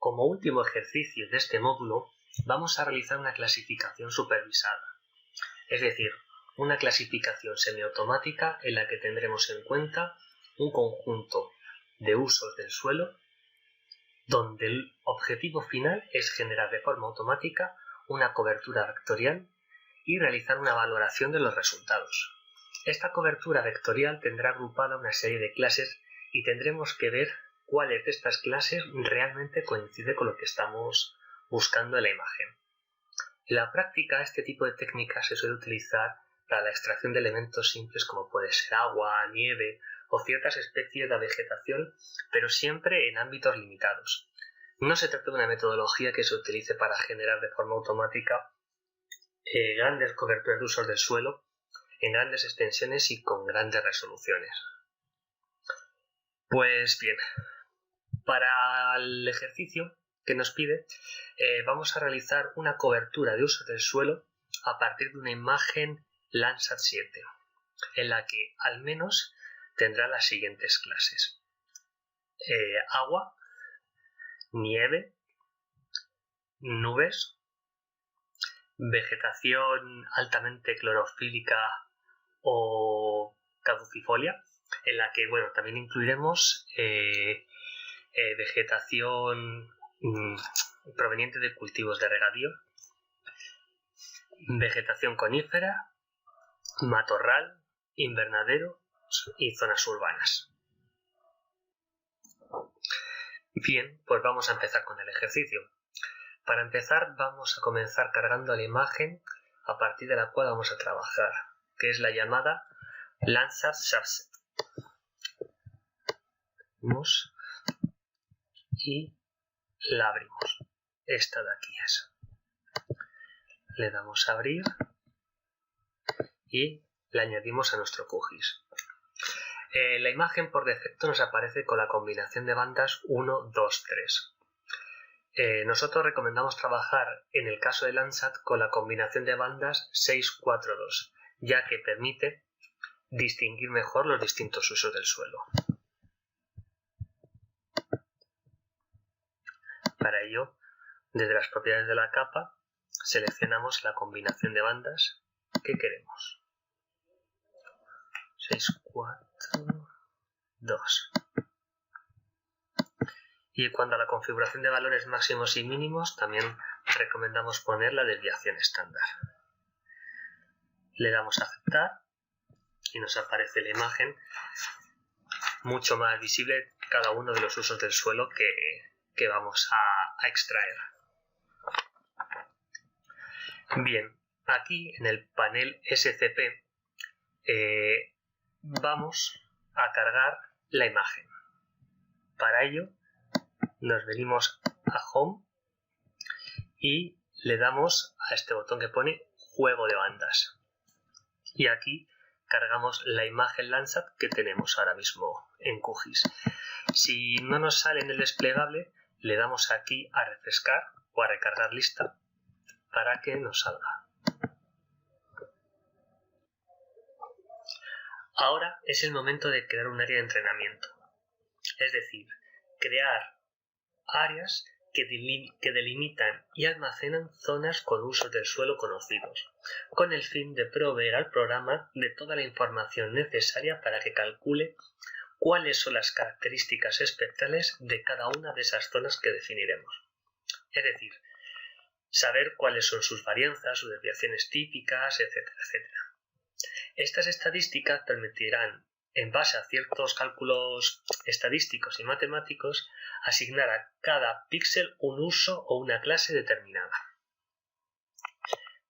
Como último ejercicio de este módulo, vamos a realizar una clasificación supervisada, es decir, una clasificación semiautomática en la que tendremos en cuenta un conjunto de usos del suelo donde el objetivo final es generar de forma automática una cobertura vectorial y realizar una valoración de los resultados. Esta cobertura vectorial tendrá agrupada una serie de clases y tendremos que ver cuáles de estas clases realmente coincide con lo que estamos buscando en la imagen. En la práctica, este tipo de técnica se suele utilizar para la extracción de elementos simples como puede ser agua, nieve o ciertas especies de vegetación, pero siempre en ámbitos limitados. No se trata de una metodología que se utilice para generar de forma automática grandes coberturas de usos del suelo en grandes extensiones y con grandes resoluciones. Pues bien, para el ejercicio que nos pide, vamos a realizar una cobertura de usos del suelo a partir de una imagen Landsat 7, en la que al menos tendrá las siguientes clases: agua, nieve, nubes, vegetación altamente clorofílica o caducifolia, en la que también incluiremos vegetación proveniente de cultivos de regadío, vegetación conífera, matorral, invernadero y zonas urbanas. Bien, pues vamos a empezar con el ejercicio. Para empezar, vamos a comenzar cargando la imagen a partir de la cual vamos a trabajar, que es la llamada Landsat Subset. Y la abrimos. Esta de aquí es. Le damos a abrir y la añadimos a nuestro QGIS. La imagen por defecto nos aparece con la combinación de bandas 1, 2, 3. Nosotros recomendamos trabajar en el caso de Landsat con la combinación de bandas 6, 4, 2, ya que permite distinguir mejor los distintos usos del suelo. Para ello, desde las propiedades de la capa, seleccionamos la combinación de bandas que queremos. 6, 4, 2. Y en cuanto a la configuración de valores máximos y mínimos, también recomendamos poner la desviación estándar. Le damos a aceptar y nos aparece la imagen mucho más visible cada uno de los usos del suelo que vamos a extraer. Bien, aquí en el panel SCP vamos a cargar la imagen. Para ello nos venimos a Home y le damos a este botón que pone Juego de bandas. Y aquí cargamos la imagen Landsat que tenemos ahora mismo en QGIS. Si no nos sale en el desplegable, le damos aquí a refrescar o a recargar lista para que nos salga. Ahora es el momento de crear un área de entrenamiento, es decir, crear áreas que delimitan y almacenan zonas con usos del suelo conocidos, con el fin de proveer al programa de toda la información necesaria para que calcule cuáles son las características espectrales de cada una de esas zonas que definiremos. Es decir, saber cuáles son sus varianzas, sus desviaciones típicas, etcétera, etcétera. Estas estadísticas permitirán, en base a ciertos cálculos estadísticos y matemáticos, asignar a cada píxel un uso o una clase determinada.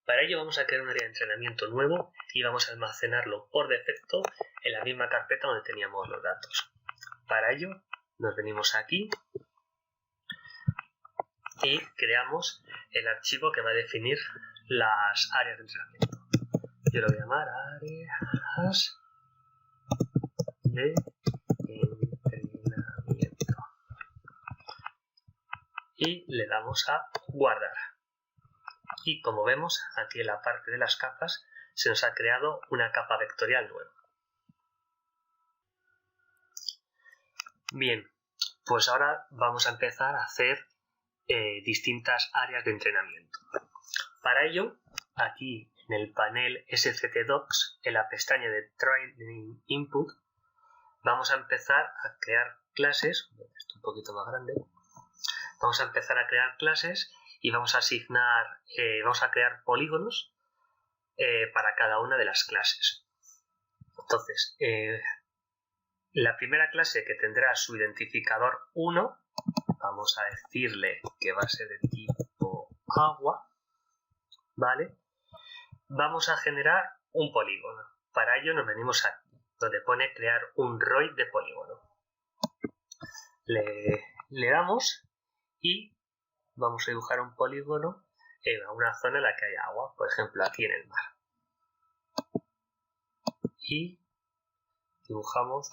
Para ello vamos a crear un área de entrenamiento nuevo y vamos a almacenarlo por defecto en la misma carpeta donde teníamos los datos. Para ello nos venimos aquí y creamos el archivo que va a definir las áreas de entrenamiento. Yo lo voy a llamar áreas de entrenamiento. Y le damos a guardar. Y como vemos, aquí en la parte de las capas se nos ha creado una capa vectorial nueva. Bien, pues ahora vamos a empezar a hacer distintas áreas de entrenamiento. Para ello, aquí en el panel SCT-Docs, en la pestaña de Training Input, vamos a empezar a crear clases. Esto un poquito más grande. Vamos a empezar a crear clases y vamos a asignar, vamos a crear polígonos para cada una de las clases. Entonces, la primera clase, que tendrá su identificador 1, vamos a decirle que va a ser de tipo agua, ¿vale? Vamos a generar un polígono. Para ello nos venimos aquí, donde pone crear un ROID de polígono. Le damos y vamos a dibujar un polígono en una zona en la que hay agua, por ejemplo aquí en el mar. Y dibujamos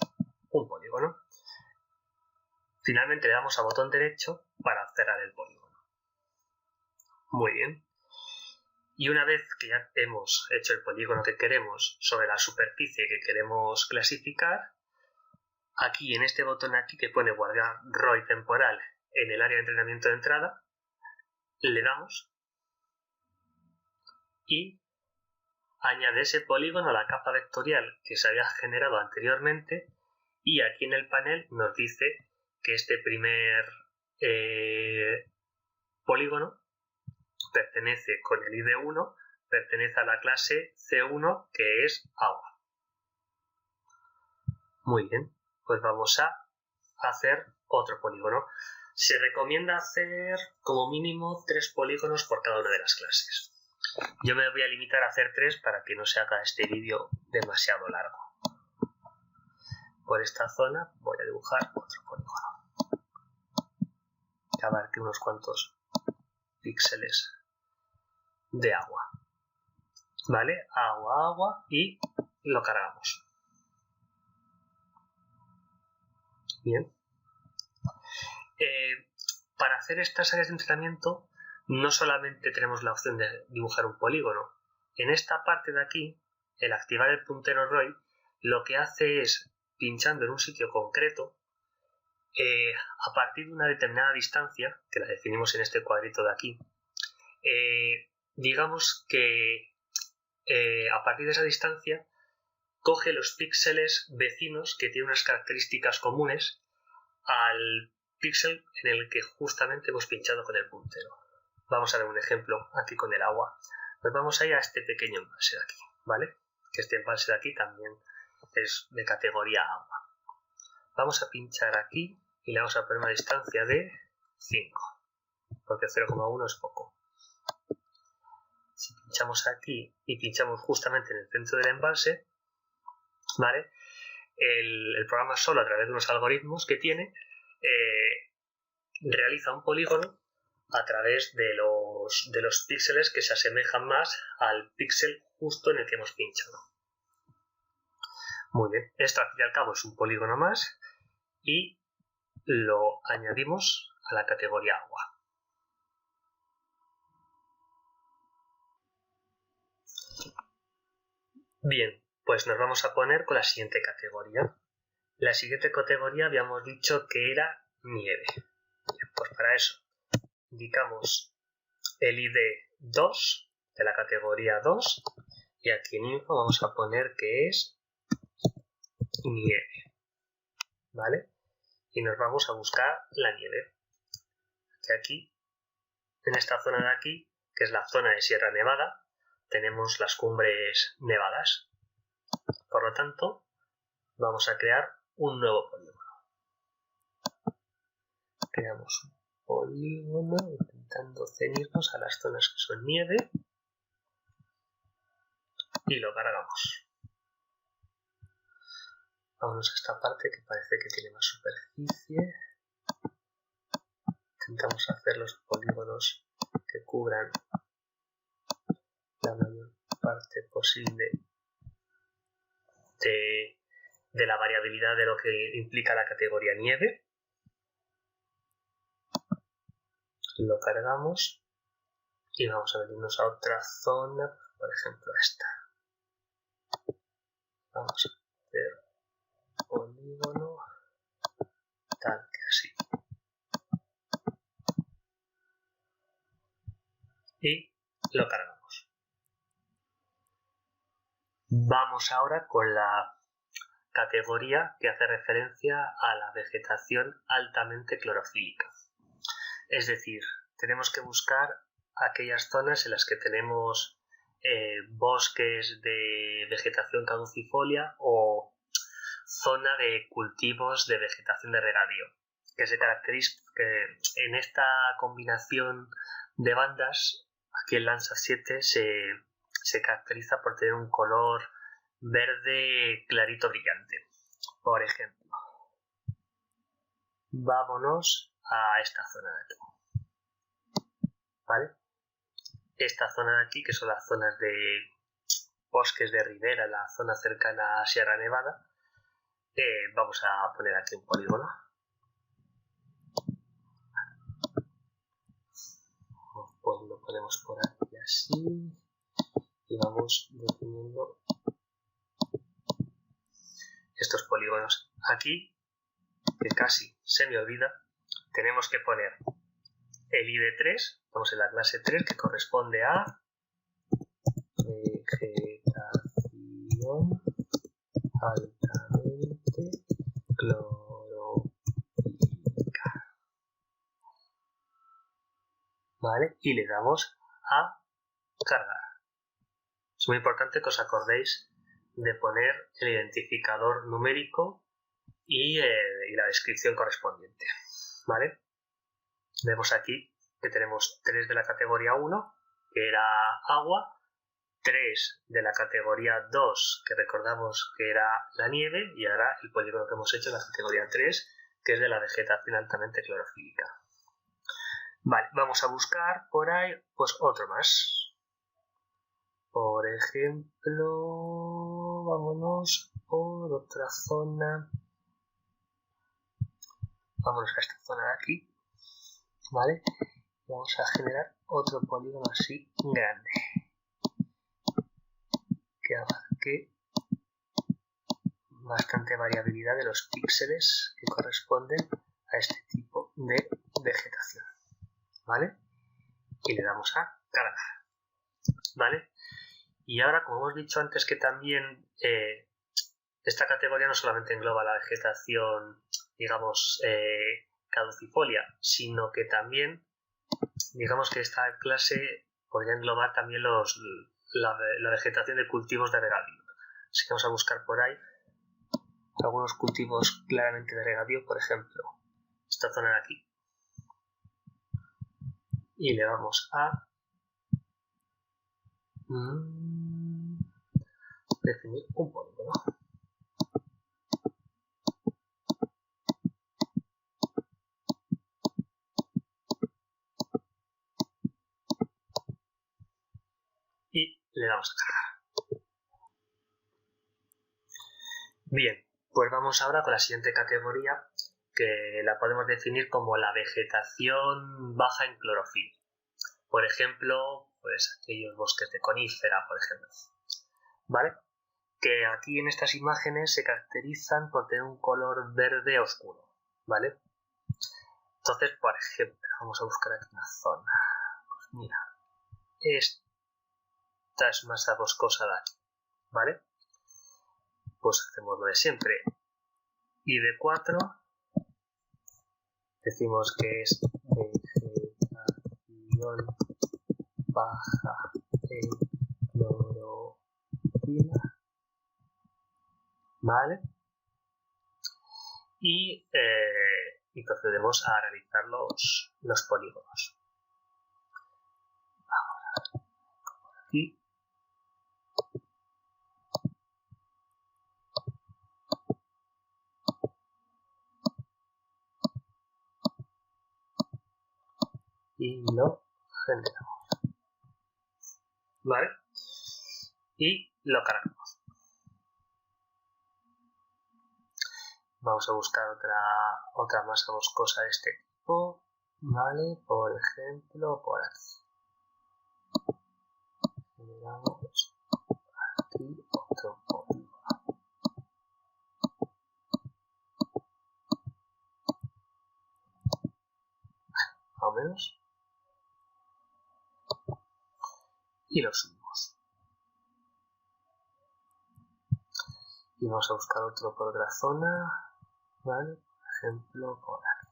un polígono. Finalmente le damos a botón derecho para cerrar el polígono. Muy bien. Y una vez que ya hemos hecho el polígono que queremos sobre la superficie que queremos clasificar, aquí en este botón aquí que pone guardar ROI temporal en el área de entrenamiento de entrada, le damos y añade ese polígono a la capa vectorial que se había generado anteriormente, y aquí en el panel nos dice que este primer polígono pertenece con el ID 1, pertenece a la clase C1, que es agua. Muy bien, pues vamos a hacer otro polígono. Se recomienda hacer como mínimo 3 polígonos por cada una de las clases. Yo me voy a limitar a hacer 3 para que no se haga este vídeo demasiado largo. Por esta zona voy a dibujar otro polígono que abarque unos cuantos píxeles de agua. ¿Vale? Agua, agua, y lo cargamos. Bien. Para hacer estas áreas de entrenamiento no solamente tenemos la opción de dibujar un polígono. En esta parte de aquí, el activar el puntero ROI, lo que hace es, pinchando en un sitio concreto, a partir de una determinada distancia, que la definimos en este cuadrito de aquí, digamos que a partir de esa distancia coge los píxeles vecinos que tienen unas características comunes al píxel en el que justamente hemos pinchado con el puntero. Vamos a ver un ejemplo aquí con el agua. Pues vamos a ir a este pequeño embalse de aquí, ¿vale? Que este embalse de aquí también es de categoría agua. Vamos a pinchar aquí y le vamos a poner una distancia de 5, porque 0,1 es poco. Si pinchamos aquí y pinchamos justamente en el centro del embalse, ¿vale? El programa solo, a través de unos algoritmos que tiene, realiza un polígono a través de los píxeles que se asemejan más al píxel justo en el que hemos pinchado. Muy bien, esto al fin y al cabo es un polígono más y lo añadimos a la categoría agua. Bien, pues nos vamos a poner con la siguiente categoría. La siguiente categoría habíamos dicho que era nieve. Bien, pues para eso indicamos el ID 2 de la categoría 2 y aquí en info vamos a poner que es nieve, ¿vale? Y nos vamos a buscar la nieve. Que aquí, en esta zona de aquí, que es la zona de Sierra Nevada, tenemos las cumbres nevadas. Por lo tanto, vamos a crear un nuevo polígono. Creamos un polígono intentando ceñirnos a las zonas que son nieve y lo cargamos. Vamos a esta parte que parece que tiene más superficie. Intentamos hacer los polígonos que cubran la mayor parte posible de la variabilidad de lo que implica la categoría nieve. Lo cargamos y vamos a venirnos a otra zona, por ejemplo esta. Vamos a hacer polígono tal que así. y lo cargamos. Vamos ahora con la categoría que hace referencia a la vegetación altamente clorofílica. Es decir, tenemos que buscar aquellas zonas en las que tenemos bosques de vegetación caducifolia o zona de cultivos de vegetación de regadío, que se caracteriza en esta combinación de bandas. Aquí el Landsat 7 se caracteriza por tener un color verde clarito brillante. Por ejemplo, vámonos a esta zona de aquí, ¿vale? Esta zona de aquí, que son las zonas de bosques de ribera, la zona cercana a Sierra Nevada, vamos a poner aquí un polígono. Pues lo ponemos por aquí así y vamos definiendo estos polígonos. Aquí, que casi se me olvida, tenemos que poner el ID3, estamos en la clase 3, que corresponde a vegetación altamente clorofílica. ¿Vale? Y le damos a cargar. Es muy importante que os acordéis de poner el identificador numérico y la descripción correspondiente. ¿Vale? Vemos aquí que tenemos 3 de la categoría 1, que era agua, 3 de la categoría 2, que recordamos que era la nieve, y ahora el polígono que hemos hecho en la categoría 3, que es de la vegetación altamente clorofílica. Vale, vamos a buscar por ahí pues otro más. Por ejemplo, vámonos por otra zona. Vámonos a esta zona de aquí. ¿Vale? Vamos a generar otro polígono así grande, que abarque bastante variabilidad de los píxeles que corresponden a este tipo de vegetación. ¿Vale? Y le damos a cargar. ¿Vale? Y ahora, como hemos dicho antes, que también esta categoría no solamente engloba la vegetación, digamos, caducifolia, sino que también, digamos que esta clase podría englobar también la vegetación de cultivos de regadío. Así que vamos a buscar por ahí algunos cultivos claramente de regadío, por ejemplo, esta zona de aquí. Y le vamos a definir un polígono. Y le damos a cargar. Bien, pues vamos ahora con la siguiente categoría, que la podemos definir como la vegetación baja en clorofila. Por ejemplo, pues aquellos bosques de conífera, por ejemplo. ¿Vale? Que aquí en estas imágenes se caracterizan por tener un color verde oscuro. ¿Vale? Entonces, por ejemplo, vamos a buscar aquí una zona. Pues mira, esta es masa boscosa de aquí. ¿Vale? Pues hacemos lo de siempre. Y de 4 decimos que es vegetación baja en clorofila, ¿vale? Y procedemos a realizar los polígonos. Ahora, aquí. Y lo generamos. ¿Vale? Y lo cargamos. Vamos a buscar otra masa boscosa de este tipo. ¿Vale? Por ejemplo, por aquí. Generamos aquí otro polígono. Más o menos. y lo subimos. Y vamos a buscar otro por otra zona, ¿vale? Por ejemplo, por aquí.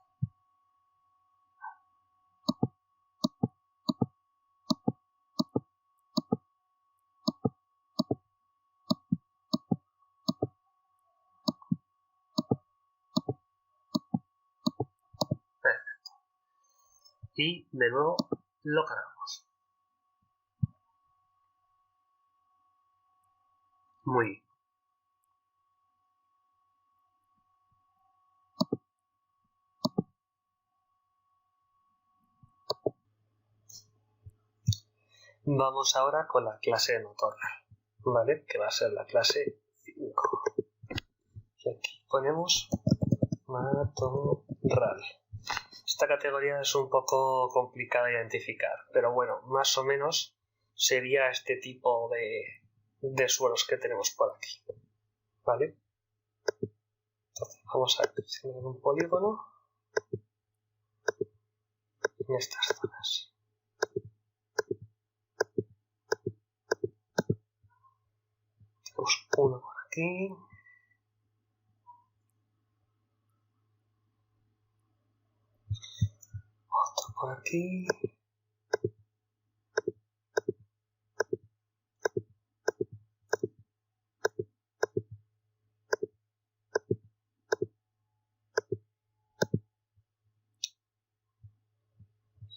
Perfecto. Y de nuevo lo cargamos. Muy bien. Vamos ahora con la clase de matorral, ¿vale? Que va a ser la clase 5. Y aquí ponemos matorral. Esta categoría es un poco complicada de identificar, pero bueno, más o menos sería este tipo de suelos que tenemos por aquí, ¿vale? Entonces vamos a seleccionar un polígono en estas zonas. Tenemos uno por aquí. Otro por aquí.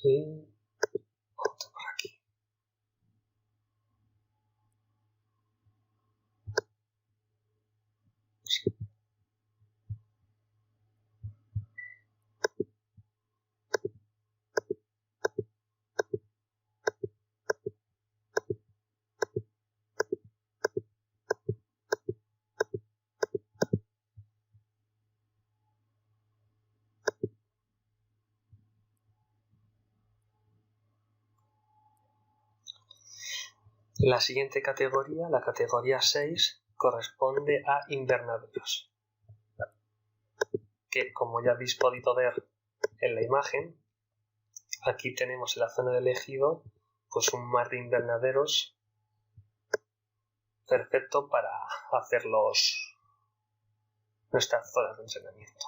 Y otro por aquí. La siguiente categoría, la categoría 6, corresponde a invernaderos, que como ya habéis podido ver en la imagen, aquí tenemos en la zona del ejido pues un mar de invernaderos perfecto para hacer nuestras zonas de entrenamiento.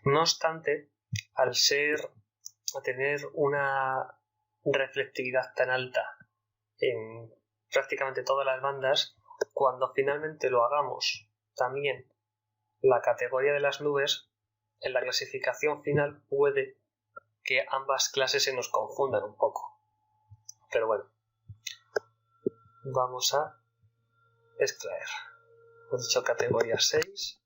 No obstante, al tener una reflectividad tan alta en prácticamente todas las bandas, cuando finalmente lo hagamos también la categoría de las nubes, en la clasificación final puede que ambas clases se nos confundan un poco. Pero bueno, vamos a extraer. Hemos dicho categoría 6.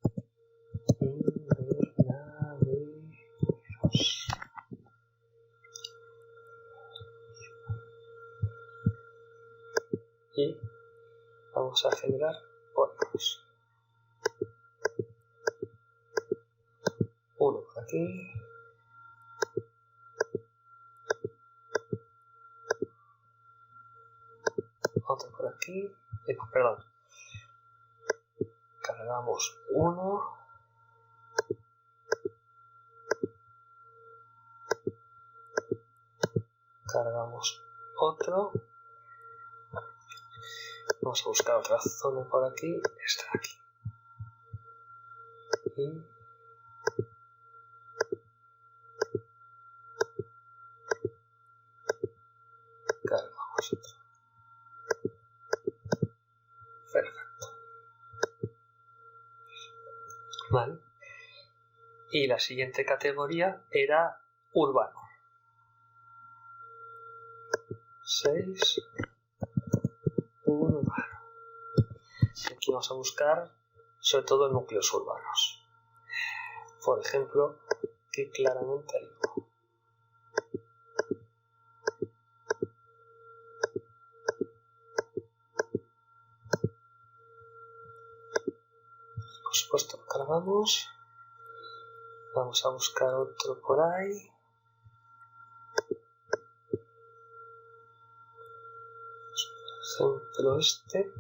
Y vamos a generar polígonos. Uno por aquí. Otro por aquí. Perdón. Cargamos uno. Cargamos otro. Vamos a buscar otra zona por aquí. Esta de aquí. Y cargamos otro. Perfecto. Vale. Y la siguiente categoría era urbano. 6. Urbano. Aquí vamos a buscar sobre todo núcleos urbanos. Por ejemplo, aquí claramente hay uno. Por supuesto, lo cargamos. Vamos a buscar otro por ahí. Por ejemplo, este.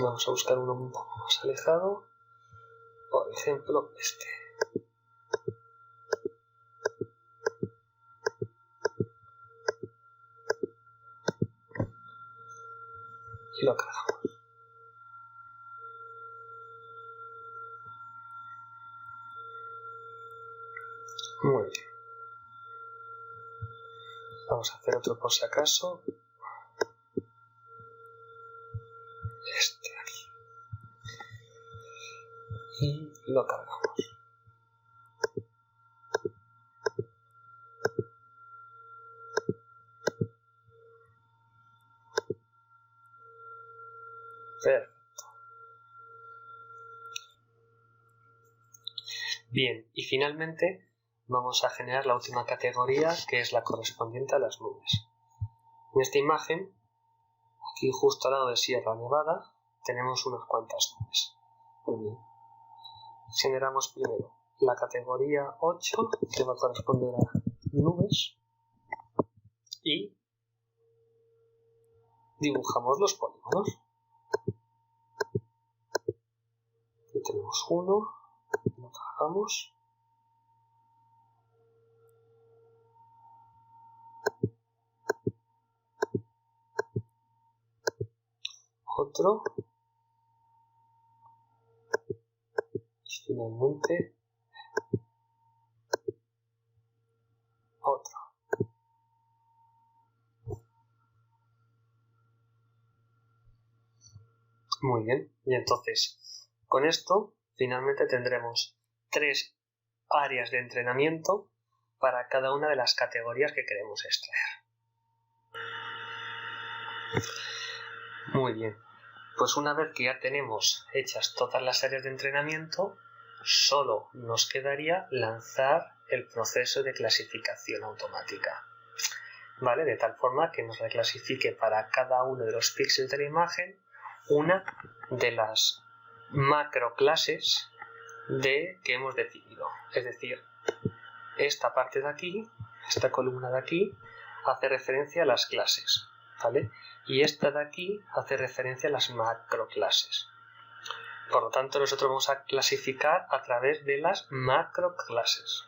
Vamos a buscar uno un poco más alejado. Por ejemplo, este. Y lo cargamos. Muy bien. Vamos a hacer otro por si acaso. Este aquí. Y lo cargamos. Perfecto. Bien, y finalmente vamos a generar la última categoría, que es la correspondiente a las nubes. En esta imagen, aquí justo al lado de Sierra Nevada, tenemos unas cuantas nubes. Muy bien. Generamos primero la categoría 8, que va a corresponder a nubes, y dibujamos los polígonos. Aquí tenemos uno, lo cargamos. Otro. Y finalmente otro. Muy bien. Y entonces, con esto, finalmente tendremos 3 áreas de entrenamiento para cada una de las categorías que queremos extraer. Muy bien. Pues una vez que ya tenemos hechas todas las áreas de entrenamiento, solo nos quedaría lanzar el proceso de clasificación automática. ¿Vale? De tal forma que nos reclasifique para cada uno de los píxeles de la imagen una de las macroclases que hemos definido. Es decir, esta parte de aquí, esta columna de aquí, hace referencia a las clases, ¿vale? Y esta de aquí hace referencia a las macroclases. Por lo tanto, nosotros vamos a clasificar a través de las macroclases,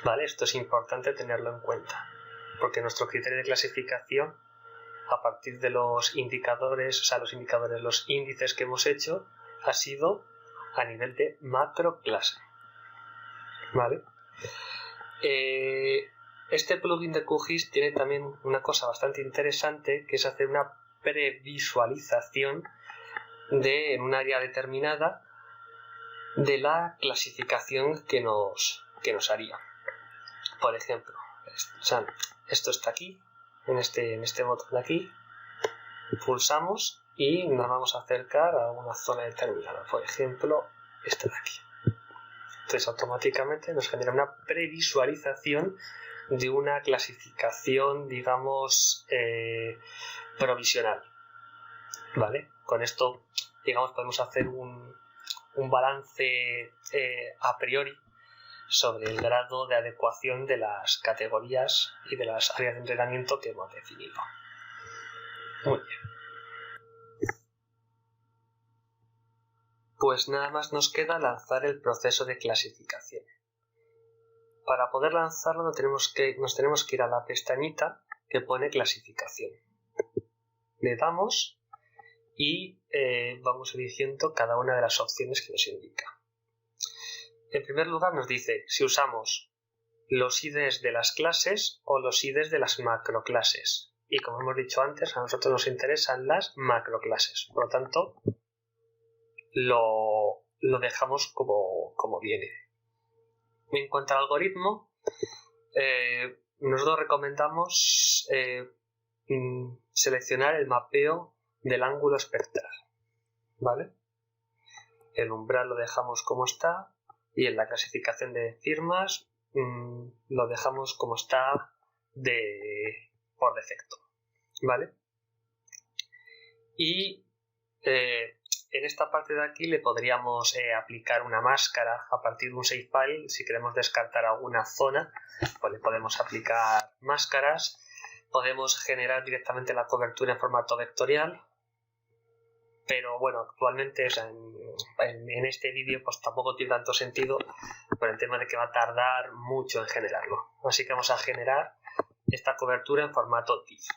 ¿vale? Esto es importante tenerlo en cuenta, porque nuestro criterio de clasificación, a partir de los indicadores, los índices que hemos hecho, ha sido a nivel de macroclase, ¿vale? Este plugin de QGIS tiene también una cosa bastante interesante, que es hacer una previsualización en un área determinada de la clasificación que nos haría. Por ejemplo, esto está aquí, en este botón de aquí, pulsamos y nos vamos a acercar a una zona determinada, por ejemplo, esta de aquí. Entonces automáticamente nos genera una previsualización de una clasificación, digamos, provisional, ¿vale? Con esto, digamos, podemos hacer un balance a priori sobre el grado de adecuación de las categorías y de las áreas de entrenamiento que hemos definido. Muy bien. Pues nada más nos queda lanzar el proceso de clasificación. Para poder lanzarlo nos tenemos que ir a la pestañita que pone clasificación. Le damos y vamos eligiendo cada una de las opciones que nos indica. En primer lugar nos dice si usamos los IDs de las clases o los IDs de las macroclases. Y como hemos dicho antes, a nosotros nos interesan las macroclases. Por lo tanto, lo dejamos como viene. En cuanto al algoritmo, nosotros recomendamos seleccionar el mapeo del ángulo espectral, ¿vale? El umbral lo dejamos como está y en la clasificación de firmas lo dejamos como está por defecto, ¿vale? Y en esta parte de aquí le podríamos aplicar una máscara a partir de un shapefile. Si queremos descartar alguna zona, pues le podemos aplicar máscaras. Podemos generar directamente la cobertura en formato vectorial, pero bueno, actualmente, o sea, en este vídeo pues tampoco tiene tanto sentido por el tema de que va a tardar mucho en generarlo. Así que vamos a generar esta cobertura en formato TIFF.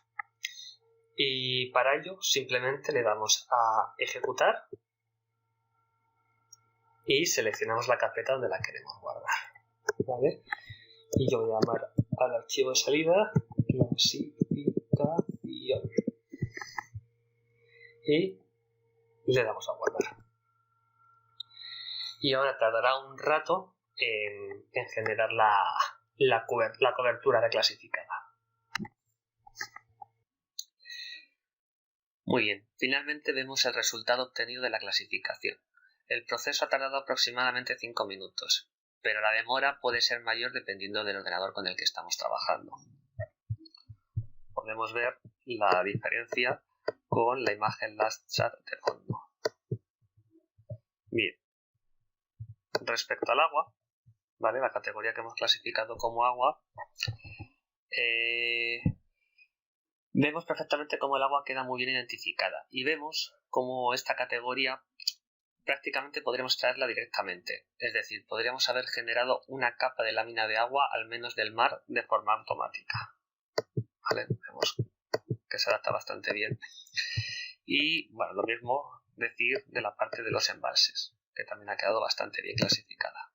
Y para ello simplemente le damos a ejecutar y seleccionamos la carpeta donde la queremos guardar, ¿vale? Y yo voy a llamar al archivo de salida clasificación y le damos a guardar. Y ahora tardará un rato en generar la cobertura reclasificada. Muy bien, finalmente vemos el resultado obtenido de la clasificación. El proceso ha tardado aproximadamente 5 minutos, pero la demora puede ser mayor dependiendo del ordenador con el que estamos trabajando. Podemos ver la diferencia con la imagen Landsat de fondo. Bien, respecto al agua, ¿vale? La categoría que hemos clasificado como agua, vemos perfectamente cómo el agua queda muy bien identificada y vemos cómo esta categoría prácticamente podríamos traerla directamente, es decir, podríamos haber generado una capa de lámina de agua al menos del mar de forma automática. ¿Vale? Vemos que se adapta bastante bien. Y bueno, lo mismo decir de la parte de los embalses, que también ha quedado bastante bien clasificada.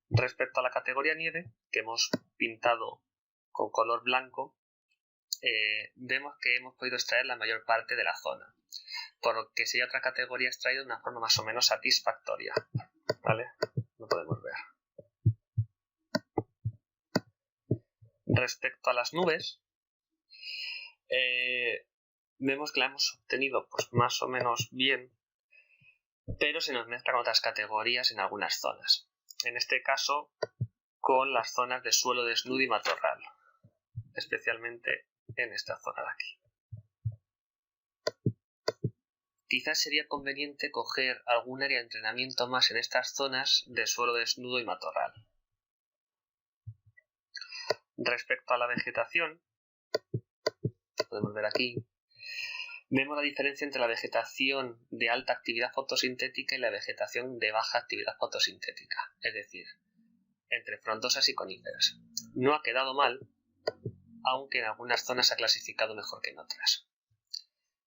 Respecto a la categoría nieve, que hemos pintado con color blanco, vemos que hemos podido extraer la mayor parte de la zona, por lo que si hay otra categoría extraída de una forma más o menos satisfactoria, ¿vale? Lo podemos ver. Respecto a las nubes, vemos que la hemos obtenido pues más o menos bien, pero se nos mezclan otras categorías en algunas zonas. En este caso, con las zonas de suelo desnudo y matorral, especialmente en esta zona de aquí. Quizás sería conveniente coger algún área de entrenamiento más en estas zonas de suelo desnudo y matorral. Respecto a la vegetación, podemos ver aquí, vemos la diferencia entre la vegetación de alta actividad fotosintética y la vegetación de baja actividad fotosintética, es decir, entre frondosas y coníferas. No ha quedado mal, aunque en algunas zonas se ha clasificado mejor que en otras.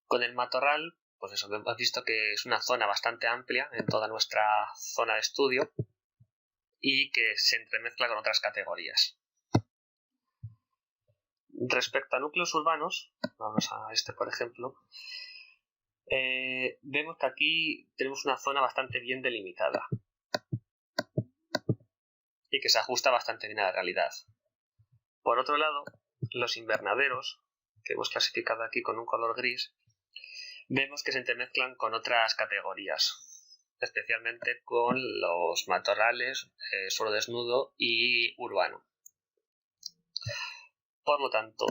Con el matorral, pues eso, hemos visto que es una zona bastante amplia en toda nuestra zona de estudio y que se entremezcla con otras categorías. Respecto a núcleos urbanos, vamos a este por ejemplo, vemos que aquí tenemos una zona bastante bien delimitada y que se ajusta bastante bien a la realidad. Por otro lado, los invernaderos, que hemos clasificado aquí con un color gris, vemos que se entremezclan con otras categorías, especialmente con los matorrales, suelo desnudo y urbano. Por lo tanto,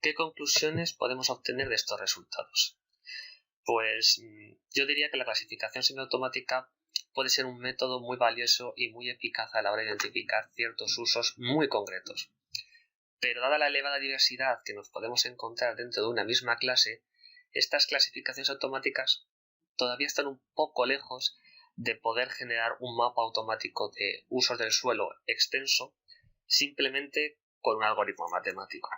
¿qué conclusiones podemos obtener de estos resultados? Pues yo diría que la clasificación semiautomática puede ser un método muy valioso y muy eficaz a la hora de identificar ciertos usos muy concretos. Pero dada la elevada diversidad que nos podemos encontrar dentro de una misma clase, estas clasificaciones automáticas todavía están un poco lejos de poder generar un mapa automático de usos del suelo extenso simplemente con un algoritmo matemático.